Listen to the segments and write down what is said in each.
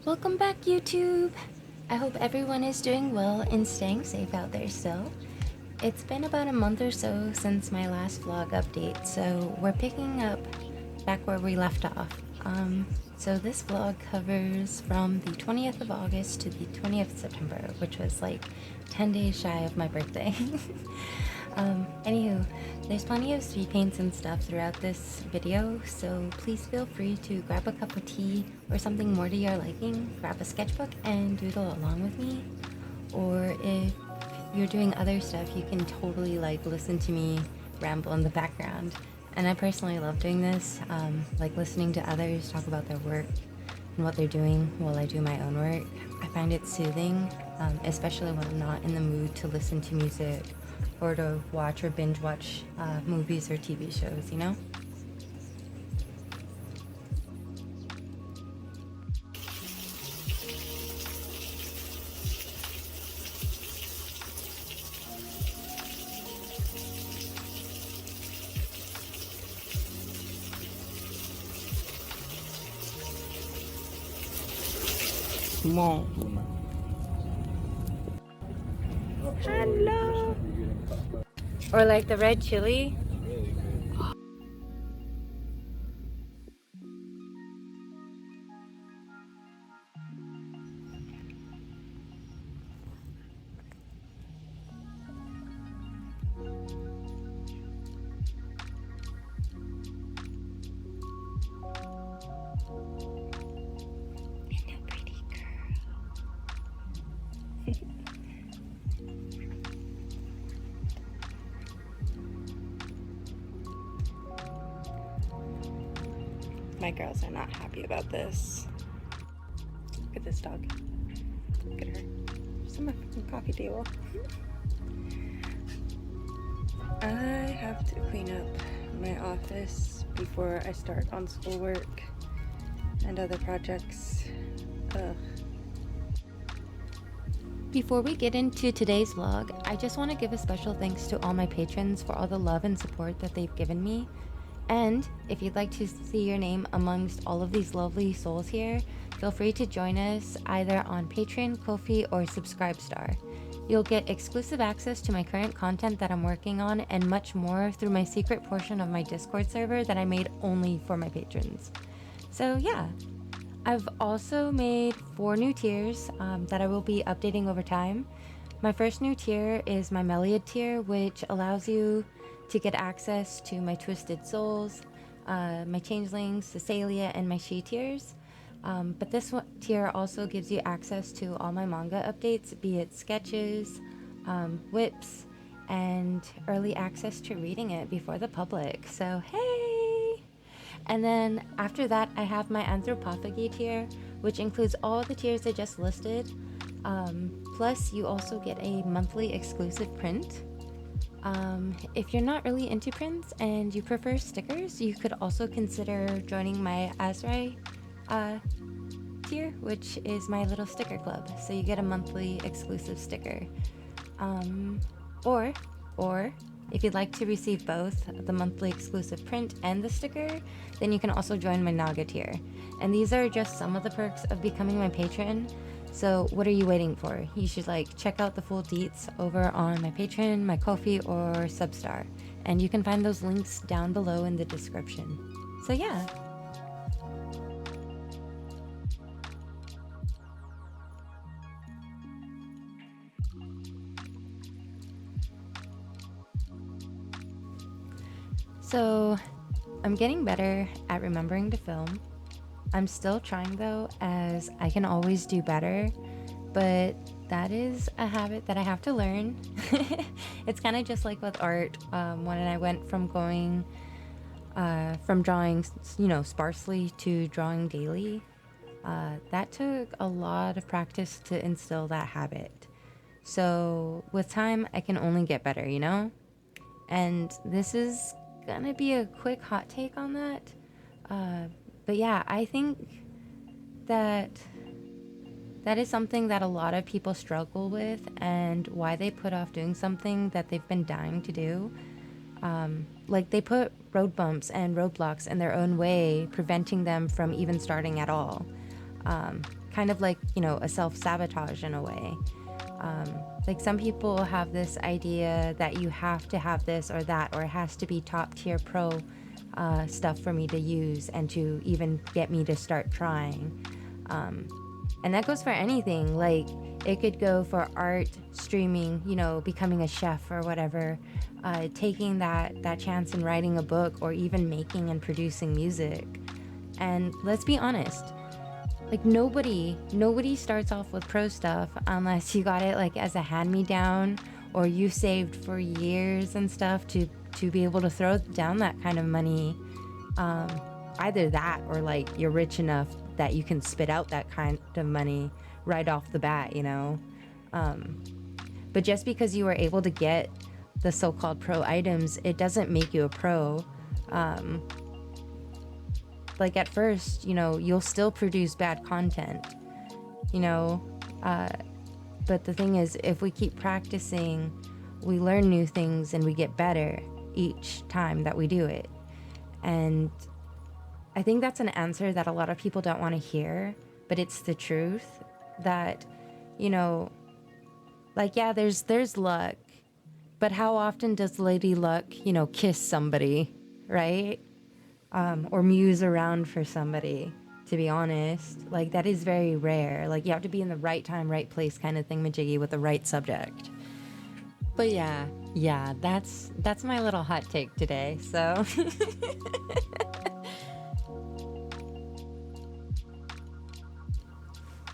Welcome back, YouTube! I hope everyone is doing well and staying safe out there still. It's been about a month or so since my last vlog update, so we're picking up back where we left off. So this vlog covers from the 20th of August to the 20th of September, which was like 10 days shy of my birthday. Anywho, there's plenty of speed paints and stuff throughout this video, so please feel free to grab a cup of tea or something more to your liking, grab a sketchbook and doodle along with me. Or if you're doing other stuff, you can totally like listen to me ramble in the background. And I personally love doing this, like listening to others talk about their work and what they're doing while I do my own work. I find it soothing, especially when I'm not in the mood to listen to music or to watch or binge watch movies or TV shows, you know? Small. Hello! Or like the red chili. My girls are not happy about this. Look at this dog. Look at her. She's on my fucking coffee table. I have to clean up my office before I start on schoolwork and other projects. Ugh. Before we get into today's vlog, I just want to give a special thanks to all my patrons for all the love and support that they've given me. And if you'd like to see your name amongst all of these lovely souls here, feel free to join us either on Patreon, Ko-fi, or Subscribestar. You'll get exclusive access to my current content that I'm working on and much more through my secret portion of my Discord server that I made only for my patrons. So yeah, I've also made 4 new tiers that I will be updating over time. My first new tier is my Meliad tier, which allows you to get access to my Twisted Souls, my Changelings, Cecilia, and my She tiers. But this tier also gives you access to all my manga updates, be it sketches, whips, and early access to reading it before the public. So hey! And then after that, I have my Anthropophagy tier, which includes all the tiers I just listed. Plus, you also get a monthly exclusive print. If you're not really into prints and you prefer stickers, you could also consider joining my Azrai tier, which is my little sticker club. So you get a monthly exclusive sticker. Or if you'd like to receive both the monthly exclusive print and the sticker, then you can also join my Naga tier. And these are just some of the perks of becoming my patron. So what are you waiting for? You should like check out the full deets over on my Patreon, my Ko-fi, or Substar. And you can find those links down below in the description. So yeah. So I'm getting better at remembering to film. I'm still trying though, as I can always do better, but that is a habit that I have to learn. It's kind of just like with art. When I went from going from drawing, sparsely to drawing daily, that took a lot of practice to instill that habit. So with time, I can only get better, And this is gonna be a quick hot take on that. But yeah, I think that is something that a lot of people struggle with and why they put off doing something that they've been dying to do. Like they put road bumps and roadblocks in their own way, preventing them from even starting at all. kind of like, you know, a self-sabotage in a way. Like some people have this idea that you have to have this or that, or it has to be top tier pro stuff for me to use and to even get me to start trying. And that goes for anything. Like it could go for art, streaming, you know, becoming a chef or whatever, taking that chance in writing a book, or even making and producing music. And let's be honest, like nobody starts off with pro stuff unless you got it like as a hand-me-down, or you saved for years and stuff to be able to throw down that kind of money. Either that, or like you're rich enough that you can spit out that kind of money right off the bat, you know. But just because you were able to get the so-called pro items, it doesn't make you a pro. Like at first, you know, you'll still produce bad content, you know. But the thing is, if we keep practicing, we learn new things and we get better each time that we do it. And I think that's an answer that a lot of people don't want to hear, but it's the truth. That, you know, like, yeah, there's luck, but how often does Lady Luck, you know, kiss somebody, right? Or muse around for somebody, to be honest. Like, that is very rare. Like, you have to be in the right time, right place kind of thing, majiggy, with the right subject. But yeah, that's my little hot take today, so.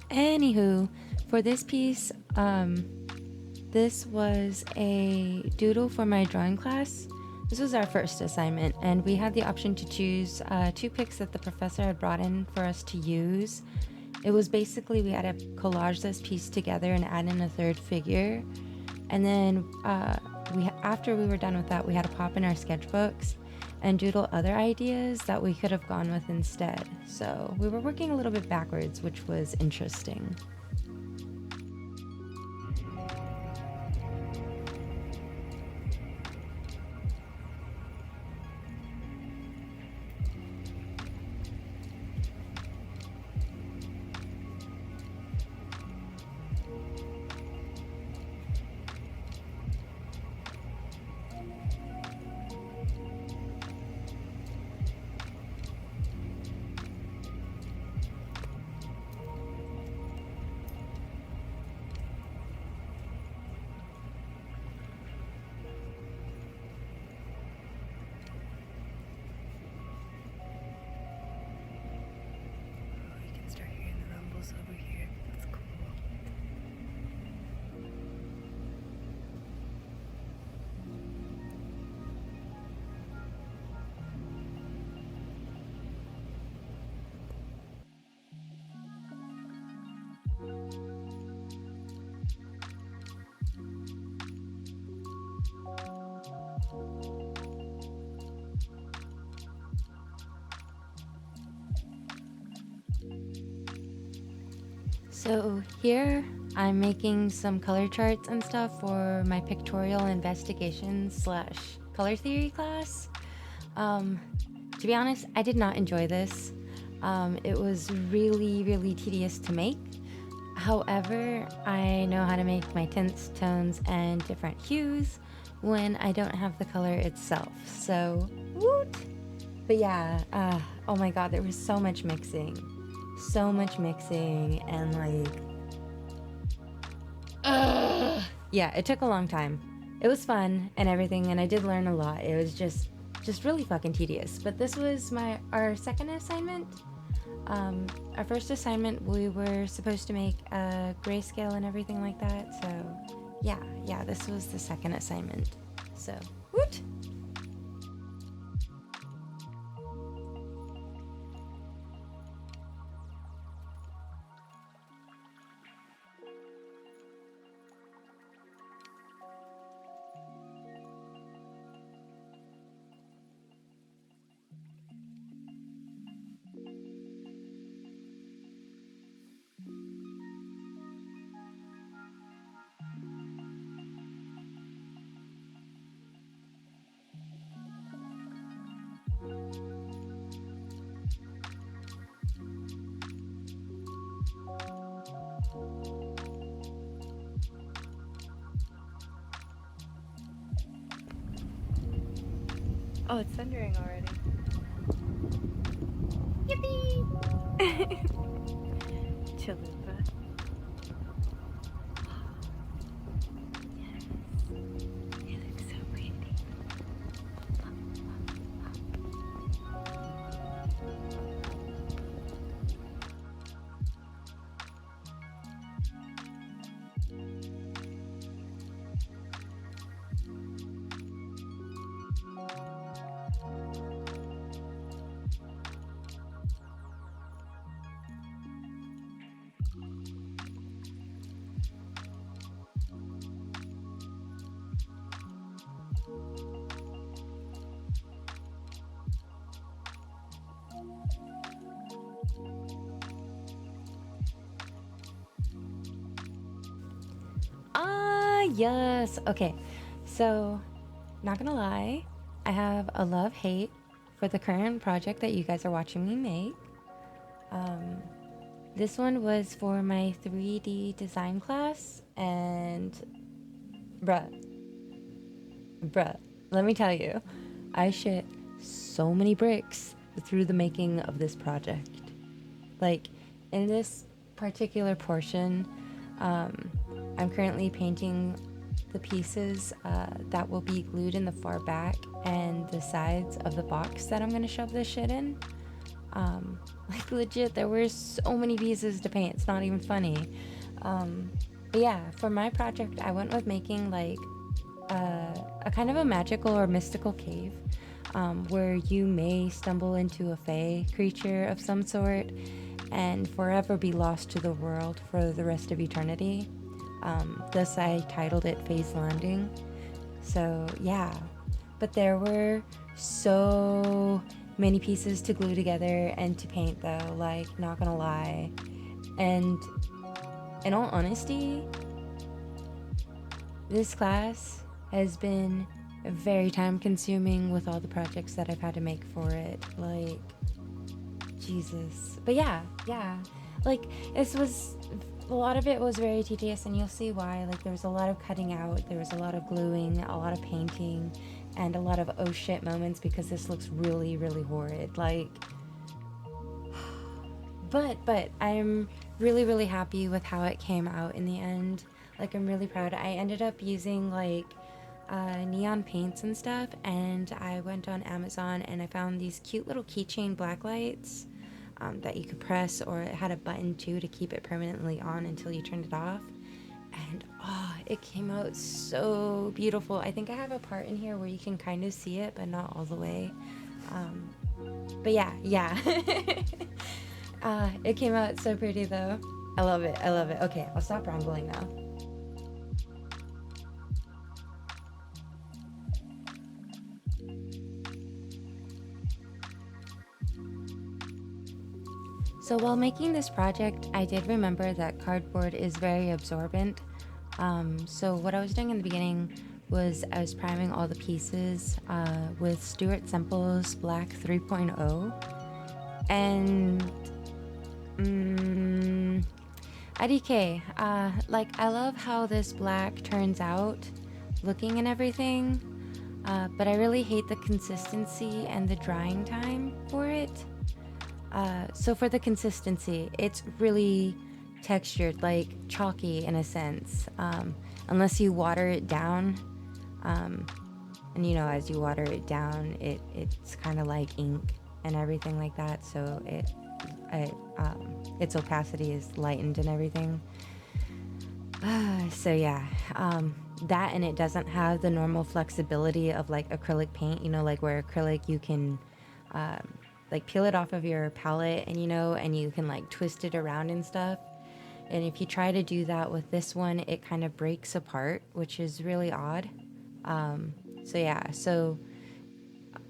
Anywho, for this piece, this was a doodle for my drawing class. This was our first assignment, and we had the option to choose 2 pics that the professor had brought in for us to use. It was basically, we had to collage this piece together and add in a third figure. And then after we were done with that, we had to pop in our sketchbooks and doodle other ideas that we could have gone with instead. So we were working a little bit backwards, which was interesting. You can start hearing the rumbles over here. That's cool. So here I'm making some color charts and stuff for my pictorial investigation / color theory class. To be honest, I did not enjoy this. It was really tedious to make. However, I know how to make my tints, tones, and different hues when I don't have the color itself. So, woot! But yeah, oh my god, there was so much mixing. So much mixing, and like, yeah, it took a long time. It was fun and everything, and I did learn a lot. It was just really fucking tedious. But this was our second assignment. Our first assignment, we were supposed to make a grayscale and everything like that. So yeah, this was the second assignment. So, woot! Oh, it's thundering already. Yippee! Chalupa. Yes. It looks so pretty. Yes. Okay. So, not gonna lie, I have a love-hate for the current project that you guys are watching me make. This one was for my 3D design class, and bruh, let me tell you, I shit so many bricks through the making of this project. Like, in this particular portion, I'm currently painting the pieces that will be glued in the far back and the sides of the box that I'm gonna shove this shit in. Like legit, there were so many pieces to paint. It's not even funny. But yeah, for my project, I went with making like a kind of a magical or mystical cave where you may stumble into a fae creature of some sort and forever be lost to the world for the rest of eternity. Thus, I titled it Fae's Landing. So, yeah. But there were so many pieces to glue together and to paint, though, like, not gonna lie. And in all honesty, this class has been very time consuming with all the projects that I've had to make for it. Like, Jesus. But yeah. Like, this was a lot of it was very tedious, and you'll see why. Like, there was a lot of cutting out, there was a lot of gluing, a lot of painting, and a lot of oh shit moments because this looks really, really horrid. Like, but I'm really, really happy with how it came out in the end. Like, I'm really proud. I ended up using like neon paints and stuff, and I went on Amazon and I found these cute little keychain black lights that you could press, or it had a button too to keep it permanently on until you turned it off. And oh, it came out so beautiful. I think I have a part in here where you can kind of see it, but not all the way. But yeah. It came out so pretty though. I love it. Okay, I'll stop rambling now. So while making this project, I did remember that cardboard is very absorbent. So what I was doing in the beginning was I was priming all the pieces with Stuart Semple's Black 3.0. And IDK, like, I love how this black turns out looking and everything, but I really hate the consistency and the drying time for it. So for the consistency, it's really textured, like chalky in a sense, unless you water it down. And you know, as you water it down, it's kind of like ink and everything like that. So its opacity is lightened and everything. So yeah, that, and it doesn't have the normal flexibility of like acrylic paint. You know, like where acrylic you can like peel it off of your palette, and you know, and you can like twist it around and stuff. And if you try to do that with this one, it kind of breaks apart, which is really odd. So yeah, so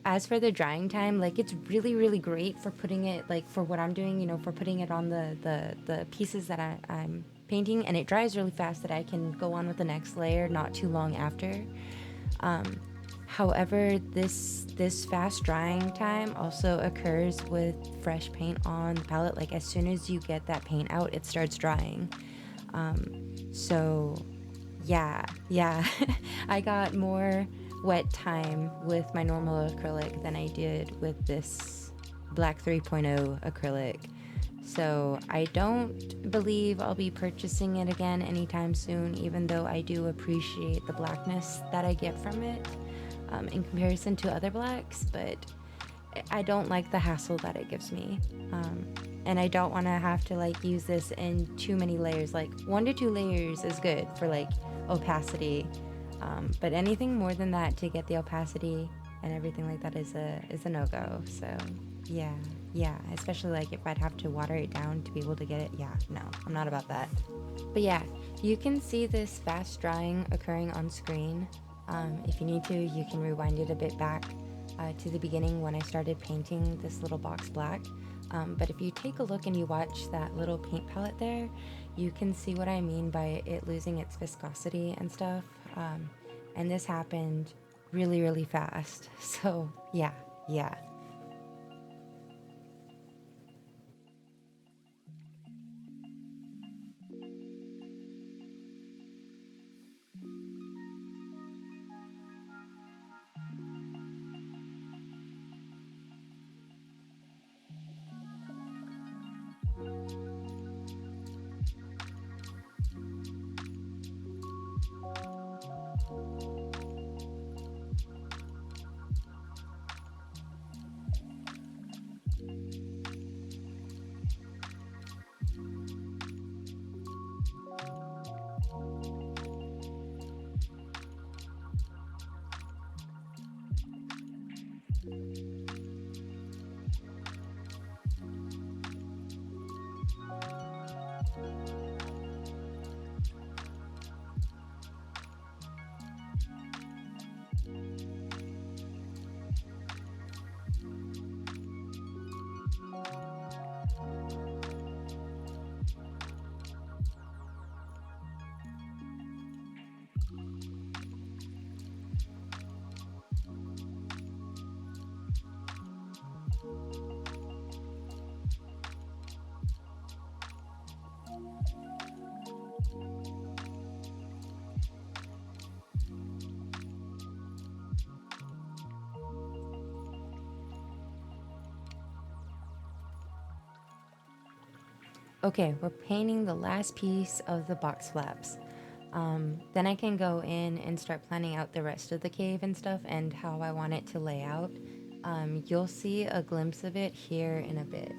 as for the drying time, like, it's really, really great for putting it, like, for what I'm doing, you know, for putting it on the pieces that I'm painting, and it dries really fast that I can go on with the next layer not too long after. However, this fast drying time also occurs with fresh paint on the palette. Like, as soon as you get that paint out, it starts drying. So yeah, I got more wet time with my normal acrylic than I did with this black 3.0 acrylic. So I don't believe I'll be purchasing it again anytime soon, even though I do appreciate the blackness that I get from it in comparison to other blacks, but I don't like the hassle that it gives me. And I don't want to have to like use this in too many layers. Like 1 to 2 layers is good for like opacity, but anything more than that to get the opacity and everything like that is a no-go. So yeah, especially like if I'd have to water it down to be able to get it. Yeah, no, I'm not about that. But yeah, you can see this fast drying occurring on screen. If you need to, you can rewind it a bit back to the beginning when I started painting this little box black. But if you take a look and you watch that little paint palette there, you can see what I mean by it losing its viscosity and stuff. And this happened really, really fast. So yeah. Okay, we're painting the last piece of the box flaps. Then I can go in and start planning out the rest of the cave and stuff and how I want it to lay out. You'll see a glimpse of it here in a bit.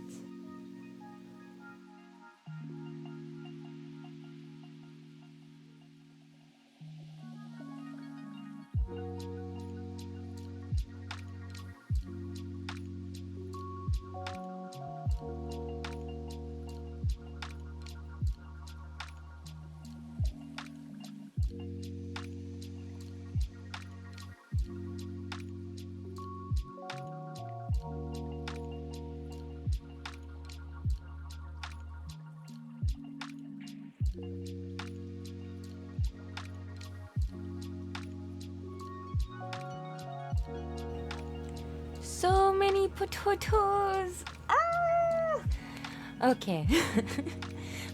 So many potatoes! Ah! Okay.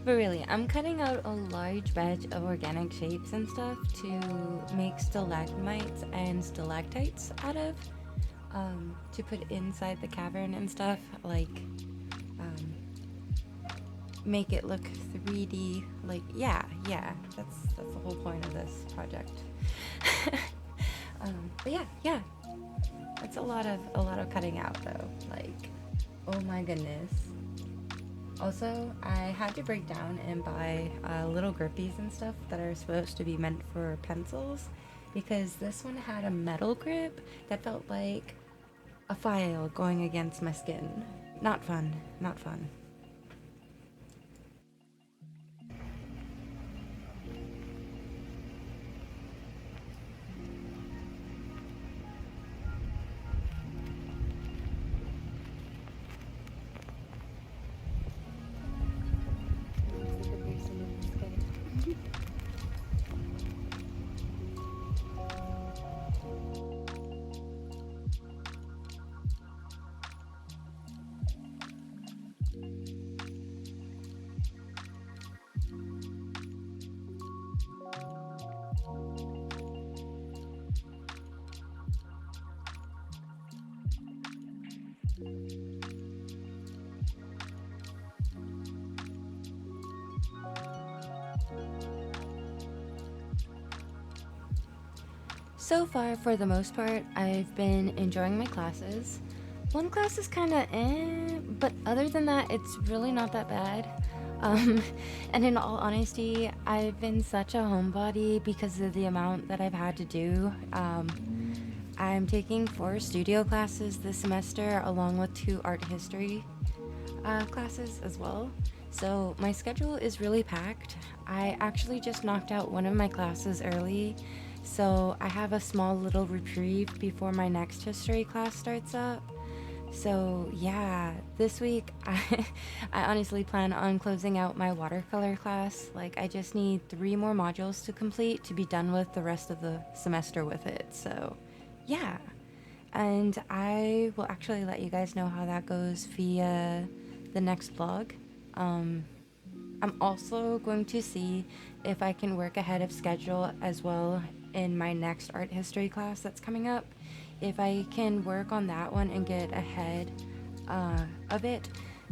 But really, I'm cutting out a large batch of organic shapes and stuff to make stalagmites and stalactites out of, to put inside the cavern and stuff, like, make it look 3D, like, yeah, that's the whole point of this project. But yeah, that's a lot of cutting out though, like, oh my goodness. Also, I had to break down and buy little grippies and stuff that are supposed to be meant for pencils, because this one had a metal grip that felt like a file going against my skin. Not fun. So far, for the most part, I've been enjoying my classes. One class is kind of but other than that, it's really not that bad. Um, and in all honesty, I've been such a homebody because of the amount that I've had to do. I'm taking 4 studio classes this semester, along with 2 art history classes as well. So my schedule is really packed. I actually just knocked out one of my classes early, so I have a small little reprieve before my next history class starts up. So yeah, this week I honestly plan on closing out my watercolor class. Like, I just need 3 more modules to complete to be done with the rest of the semester with it. So yeah, and I will actually let you guys know how that goes via the next vlog. Um, I'm also going to see if I can work ahead of schedule as well in my next art history class that's coming up. If I can work on that one and get ahead of it,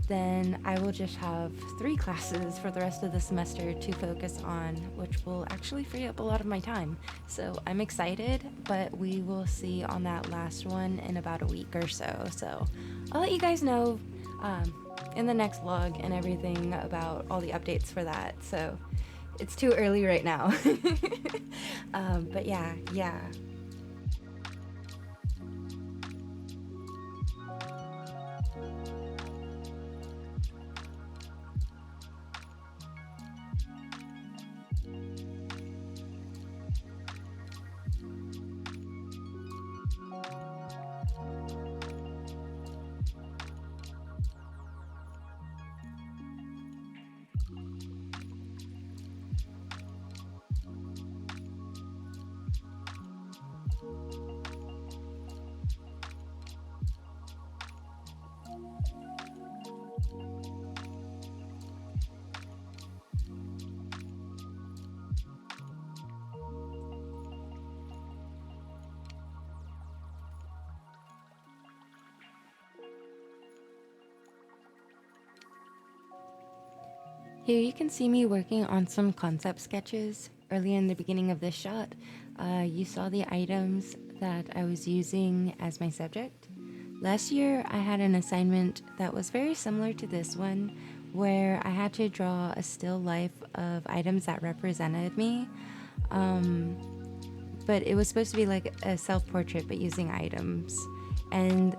then I will just have 3 classes for the rest of the semester to focus on, which will actually free up a lot of my time. So I'm excited, but we will see on that last one in about a week or so. So I'll let you guys know in the next vlog and everything about all the updates for that. So it's too early right now. But yeah. Here you can see me working on some concept sketches. Early in the beginning of this shot, you saw the items that I was using as my subject. Last year, I had an assignment that was very similar to this one, where I had to draw a still life of items that represented me. But it was supposed to be like a self-portrait, but using items. And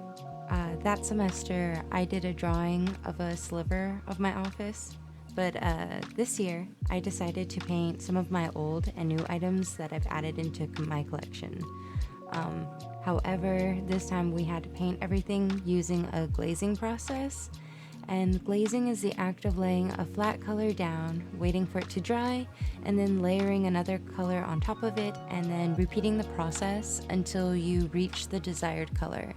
that semester, I did a drawing of a sliver of my office. But this year, I decided to paint some of my old and new items that I've added into my collection. However, this time we had to paint everything using a glazing process. And glazing is the act of laying a flat color down, waiting for it to dry, and then layering another color on top of it, and then repeating the process until you reach the desired color.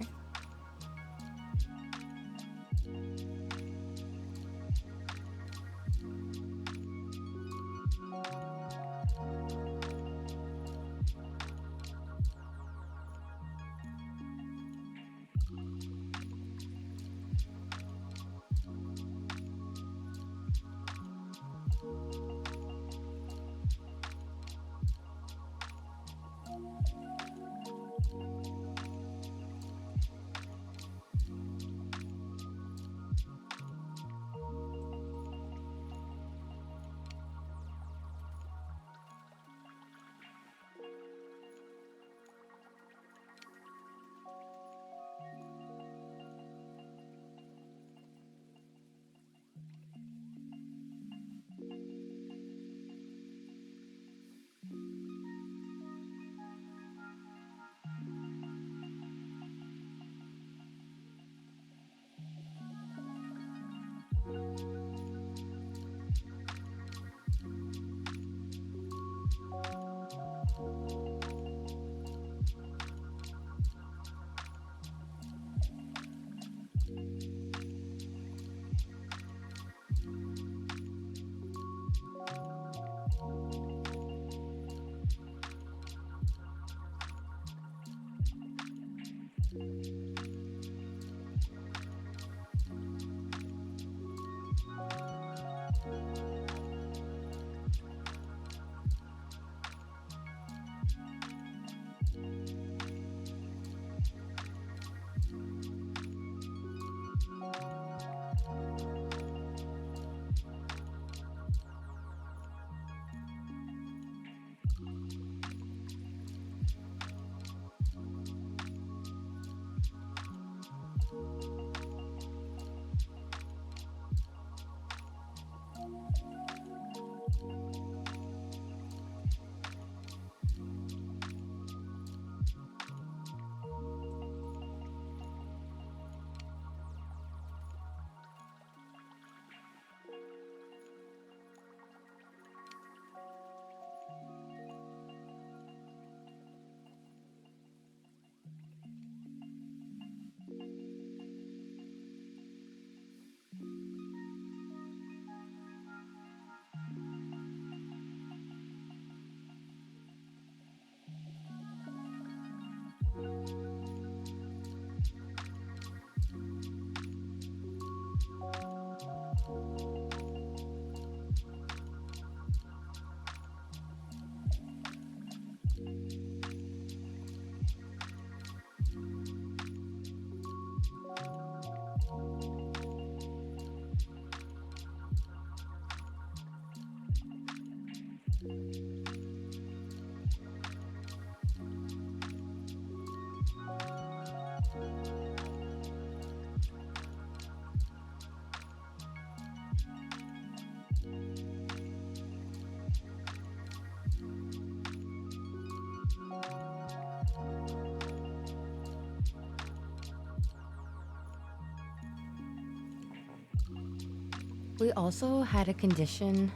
We also had a condition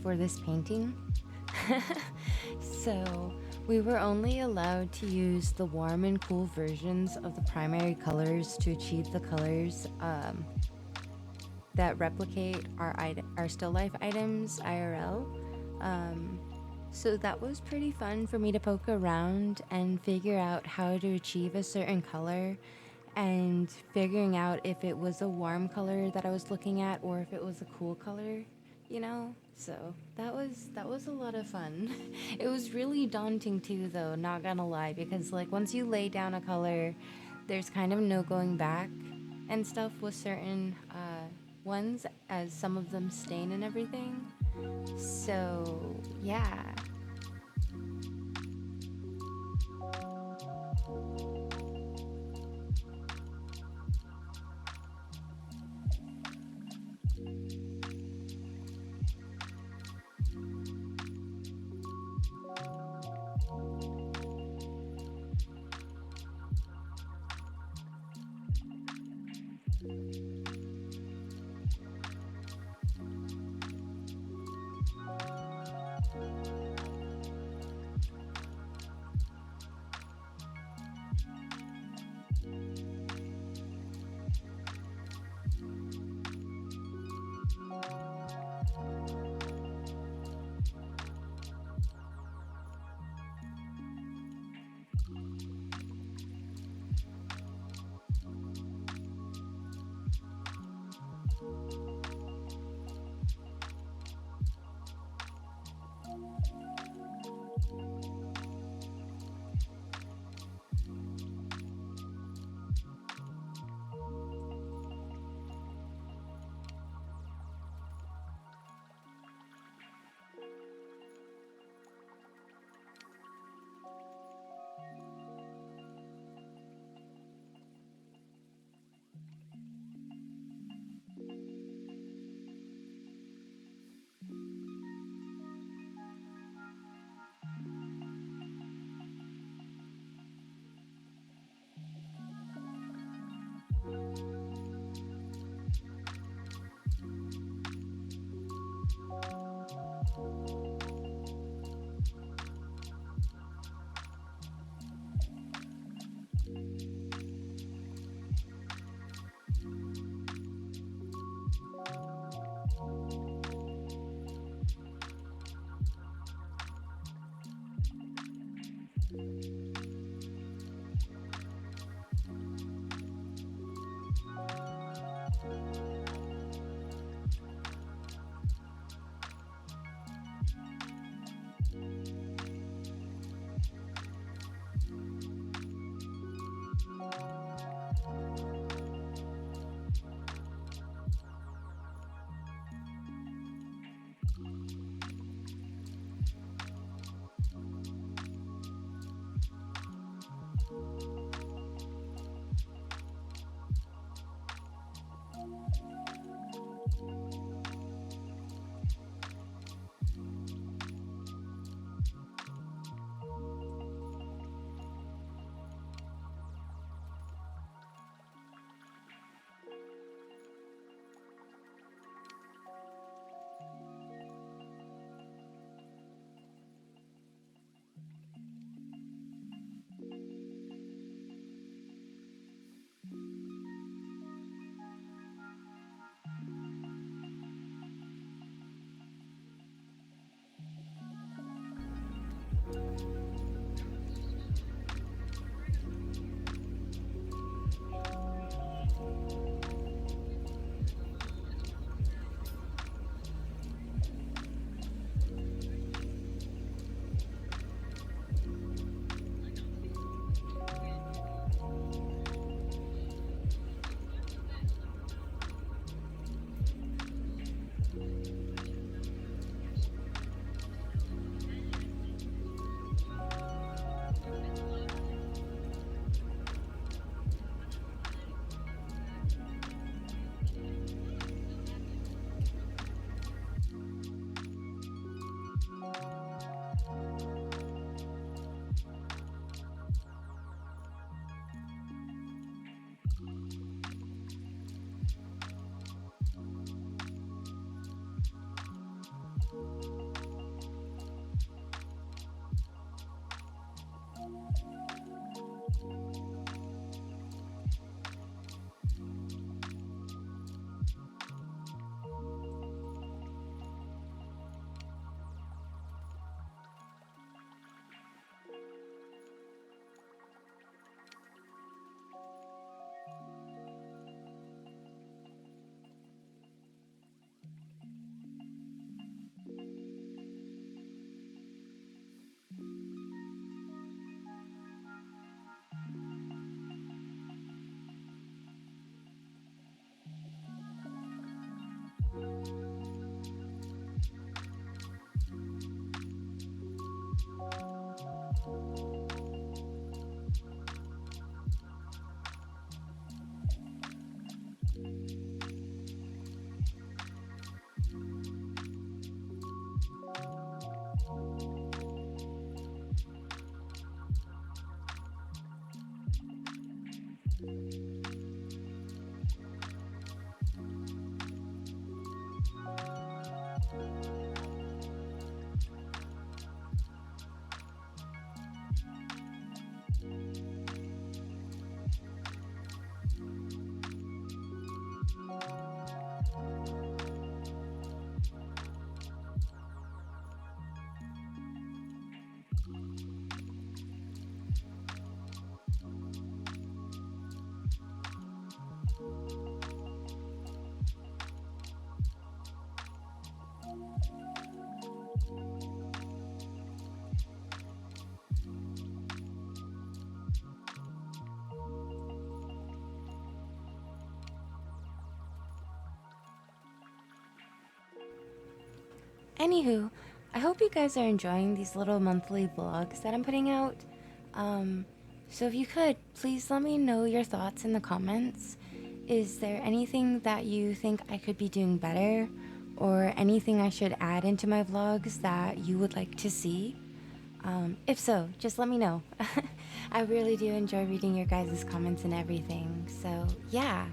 for this painting. So we were only allowed to use the warm and cool versions of the primary colors to achieve the colors that replicate our still life items IRL. Um, so that was pretty fun for me to poke around and figure out how to achieve a certain color, and figuring out if it was a warm color that I was looking at or if it was a cool color, you know? So that was a lot of fun. It was really daunting too though, not gonna lie, because like once you lay down a color, there's kind of no going back and stuff with certain ones, as some of them stain and everything. So yeah. Anywho, I hope you guys are enjoying these little monthly vlogs that I'm putting out. So if you could, please let me know your thoughts in the comments. Is there anything that you think I could be doing better? Or anything I should add into my vlogs that you would like to see? If so, just let me know. I really do enjoy reading your guys' comments and everything. So yeah.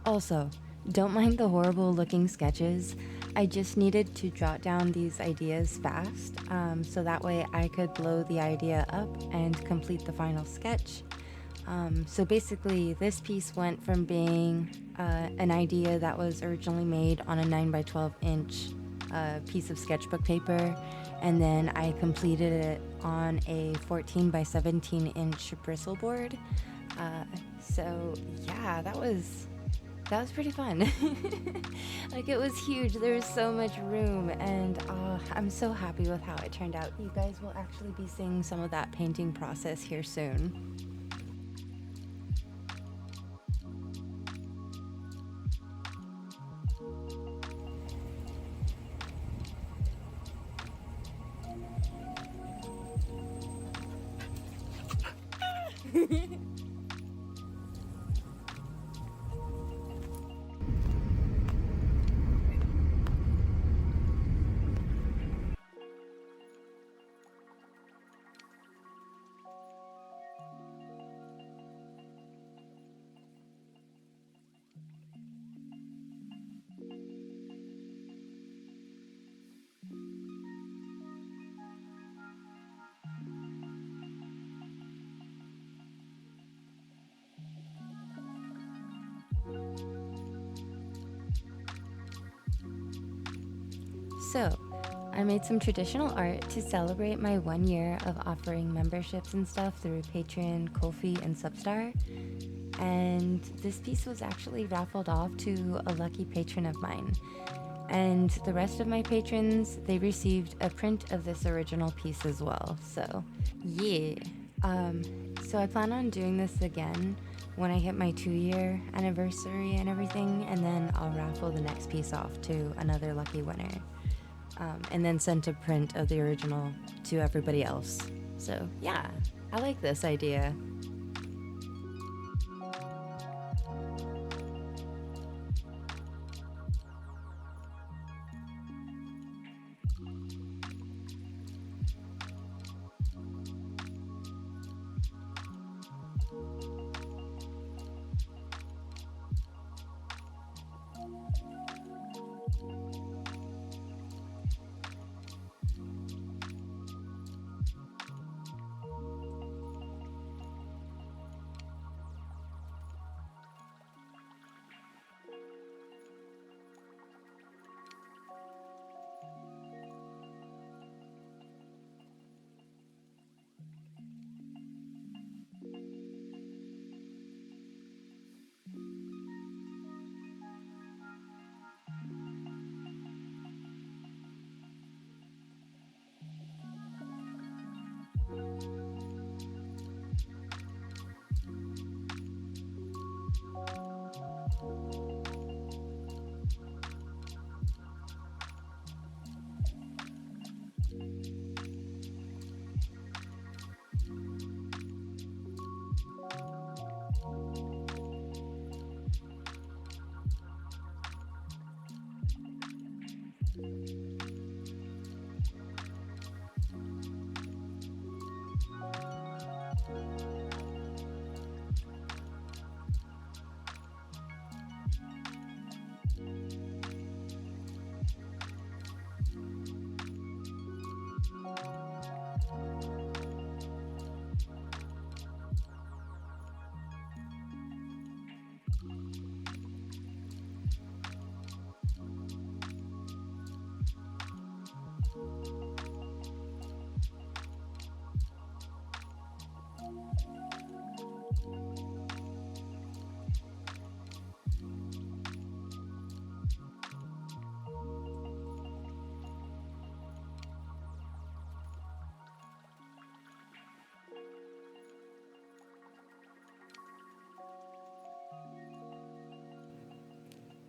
Also, don't mind the horrible looking sketches. I just needed to jot down these ideas fast, so that way I could blow the idea up and complete the final sketch. So basically, this piece went from being an idea that was originally made on a 9 by 12 inch piece of sketchbook paper, and then I completed it on a 14 by 17 inch bristle board. So yeah, that was pretty fun. Like, it was huge. There was so much room, and I'm so happy with how it turned out. You guys will actually be seeing some of that painting process here soon. So, I made some traditional art to celebrate my 1 year of offering memberships and stuff through Patreon, Ko-fi, and Substar. And this piece was actually raffled off to a lucky patron of mine. And the rest of my patrons, they received a print of this original piece as well. So, yeah. So I plan on doing this again when I hit my 2 year anniversary and everything, and then I'll raffle the next piece off to another lucky winner. And then send a print of the original to everybody else. So, yeah, I like this idea.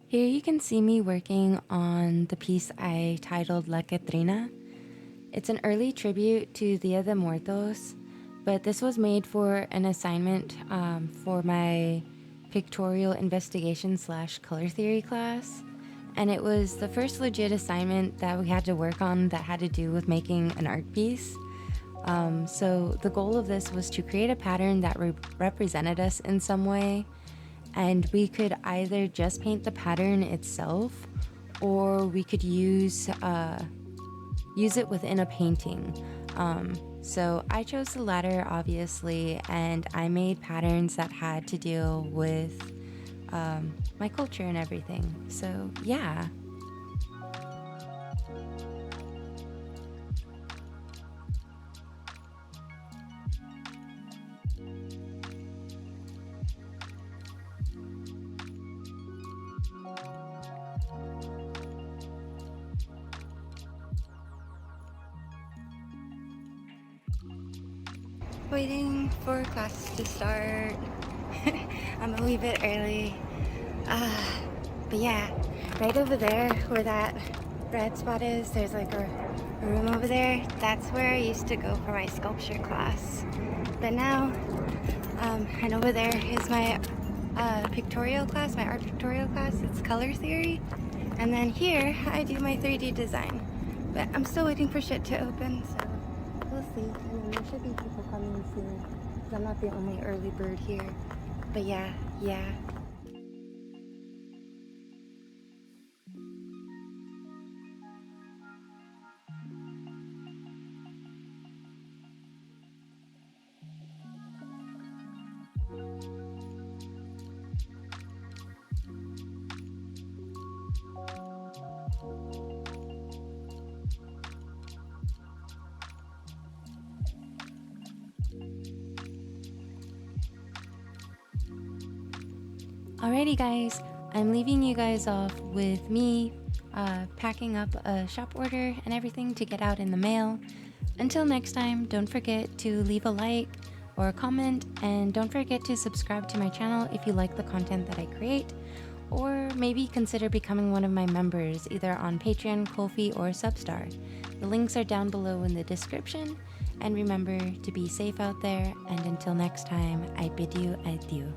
Here you can see me working on the piece I titled La Catrina. It's an early tribute to Dia de Muertos, but this was made for an assignment for my pictorial investigation / color theory class. And it was the first legit assignment that we had to work on that had to do with making an art piece. So the goal of this was to create a pattern that represented us in some way, and we could either just paint the pattern itself, or we could use it within a painting. So I chose the latter, obviously, and I made patterns that had to deal with my culture and everything. So yeah. Waiting for class to start. I'm a wee bit early. But yeah, right over there where that red spot is, there's like a room over there. That's where I used to go for my sculpture class. But now, and over there is my pictorial class, my art pictorial class. It's color theory. And then here, I do my 3D design. But I'm still waiting for shit to open, so we'll see. And then there should be people coming soon, because I'm not the only early bird here. But yeah. Alrighty, guys, I'm leaving you guys off with me packing up a shop order and everything to get out in the mail. Until next time, don't forget to leave a like or a comment, and don't forget to subscribe to my channel if you like the content that I create, or maybe consider becoming one of my members either on Patreon, Ko-fi, or Substar. The links are down below in the description, and remember to be safe out there, and until next time, I bid you adieu.